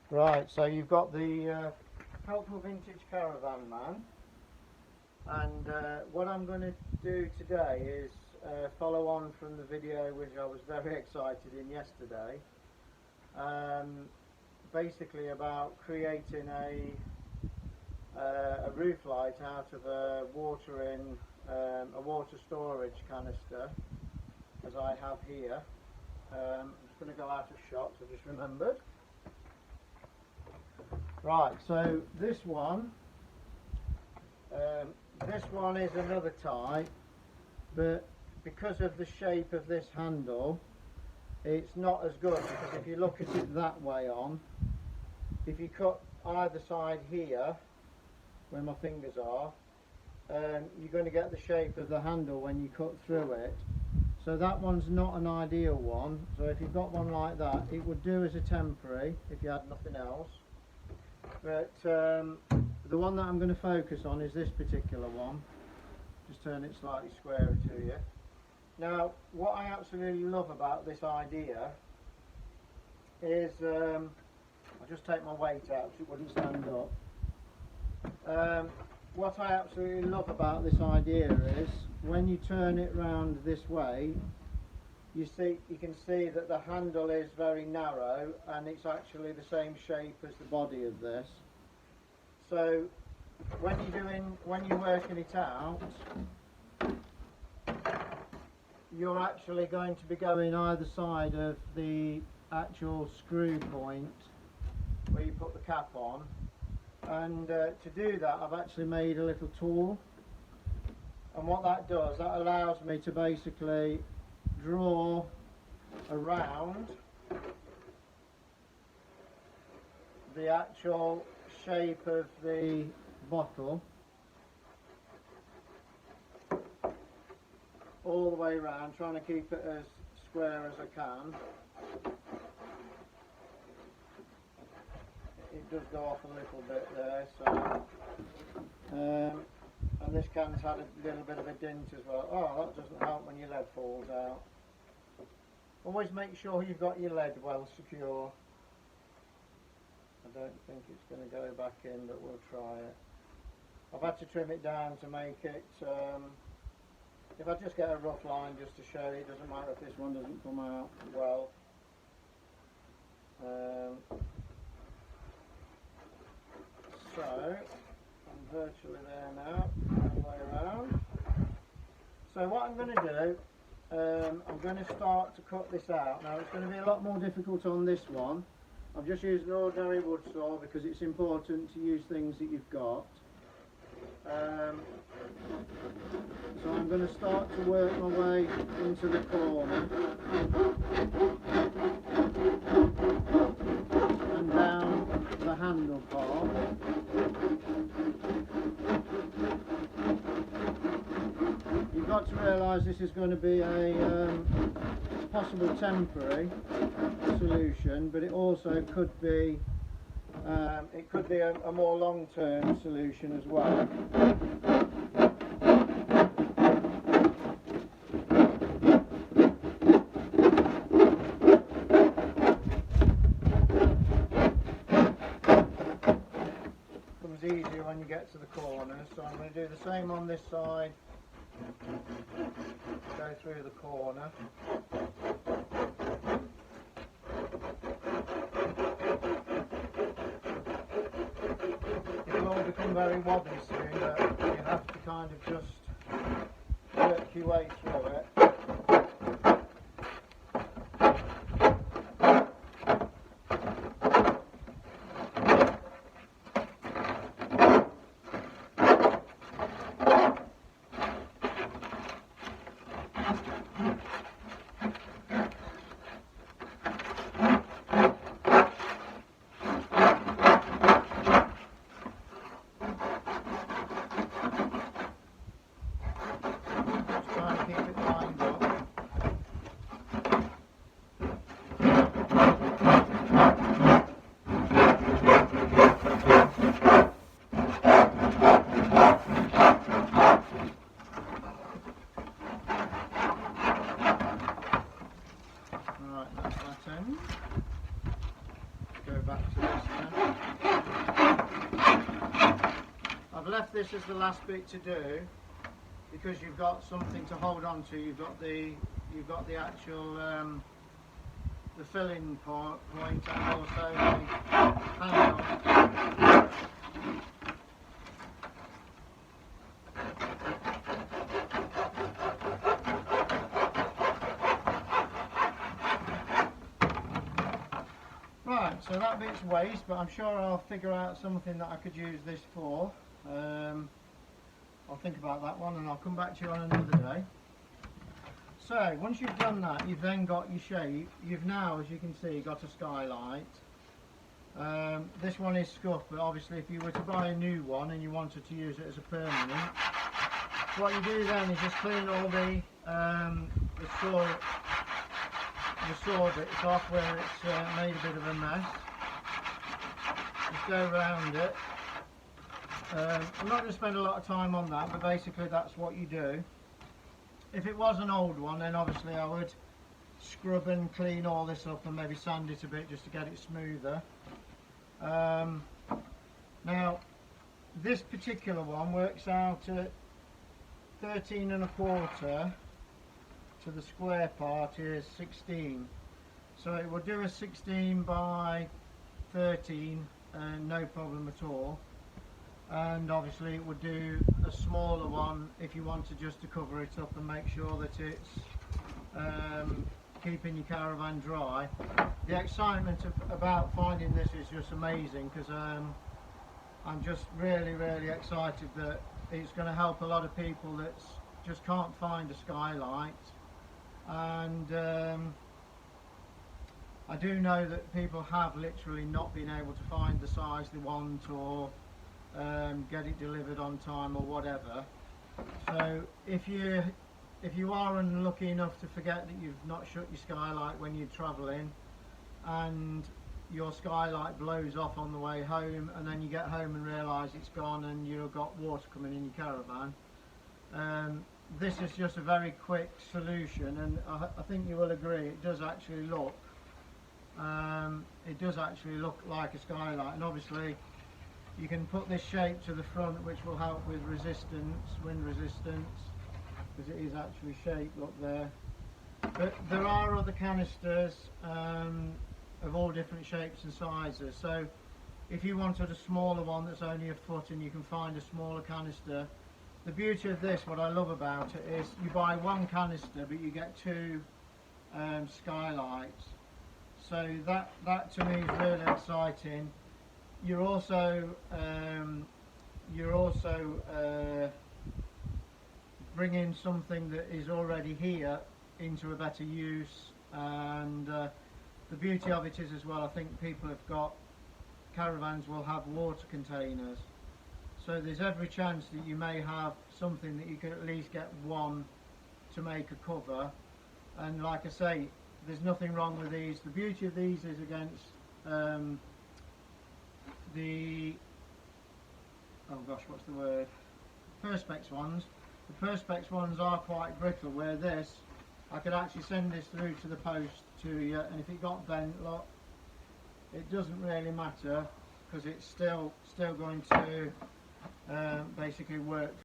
Right, so you've got the helpful vintage caravan man, and what I'm going to do today is follow on from the video which I was very excited in yesterday, basically about creating a roof light out of a water storage canister, as I have here. I'm just going to go out of shot, I just remembered. Right, so this one is another type, but because of the shape of this handle, it's not as good, because if you look at it that way on, if you cut either side here, where my fingers are, you're going to get the shape of the handle when you cut through it. So that one's not an ideal one. So if you've got one like that, it would do as a temporary if you had nothing else. But the one that I'm going to focus on is this particular one. Just turn it slightly squarer to you. Now, what I absolutely love about this idea is, I'll just take my weight out so it wouldn't stand up. What I absolutely love about this idea is when you turn it round this way, you can see that the handle is very narrow, and it's actually the same shape as the body of this. So when you're working it out, you're actually going to be going either side of the actual screw point where you put the cap on. And to do that, I've actually made a little tool, and what that does, that allows me to basically draw around the actual shape of the bottle all the way around, trying to keep it as square as I can. It does go off a little bit there, so and this can's had a little bit of a dent as well. Oh, that doesn't help when your lead falls out. Always make sure you've got your lead well secure. I don't think it's going to go back in, but we'll try it. I've had to trim it down to make it, if I just get a rough line just to show you, it doesn't matter if this one doesn't come out well. So, I'm virtually there now, all the way around. So what I'm going to do, I'm going to start to cut this out. Now it's going to be a lot more difficult on this one. I've just used an ordinary wood saw because it's important to use things that you've got. So I'm going to start to work my way into the corner and down the handle part. You've got to realise this is going to be a possible temporary solution, but it also could be a more long-term solution as well. Comes easier when you get to the corners, so I'm going to do the same on this side. Go through the corner. It'll all become very wobbly soon, but you have to kind of just work your way through it. Right, that's that end. Go back to this now. left this as the last bit to do because you've got something to hold on to. You've got the actual the filling point and also the handle. Right, so that bit's waste, but I'm sure I'll figure out something that I could use this for. I'll think about that one and I'll come back to you on another day. So, once you've done that, you've then got your shape. You've now, as you can see, got a skylight. This one is scuffed, but obviously if you were to buy a new one and you wanted to use it as a permanent, what you do then is just clean all the saw bits off where it's made a bit of a mess. Just go around it. I'm not going to spend a lot of time on that, but basically that's what you do. If it was an old one, then obviously I would scrub and clean all this up and maybe sand it a bit just to get it smoother. Now this particular one works out at 13.25 to the square part is 16, so it will do a 16 by 13 no problem at all, and obviously it would do a smaller one if you wanted just to cover it up and make sure that it's keeping your caravan dry. The excitement about finding this is just amazing, because I'm just really excited that it's going to help a lot of people that just can't find a skylight. And I do know that people have literally not been able to find the size they want, or get it delivered on time or whatever. So if you are unlucky enough to forget that you've not shut your skylight when you're travelling, and your skylight blows off on the way home, and then you get home and realise it's gone and you've got water coming in your caravan, this is just a very quick solution, and I think you will agree it does actually look like a skylight. And obviously you can put this shape to the front, which will help with resistance, wind resistance, because it is actually shaped, look there. But there are other canisters of all different shapes and sizes, so if you wanted a smaller one that's only a foot and you can find a smaller canister. The beauty of this, what I love about it, is you buy one canister but you get two skylights. So that to me is really exciting. You're also bringing something that is already here into a better use, and the beauty of it is as well, I think people have got, caravans will have water containers. So there's every chance that you may have something that you can at least get one to make a cover. And like I say, there's nothing wrong with these. The beauty of these is against the, oh gosh, what's the word? Perspex ones. The Perspex ones are quite brittle, where this, I could actually send this through to the post to you, and if it got bent, look, it doesn't really matter, because it's still going to basically work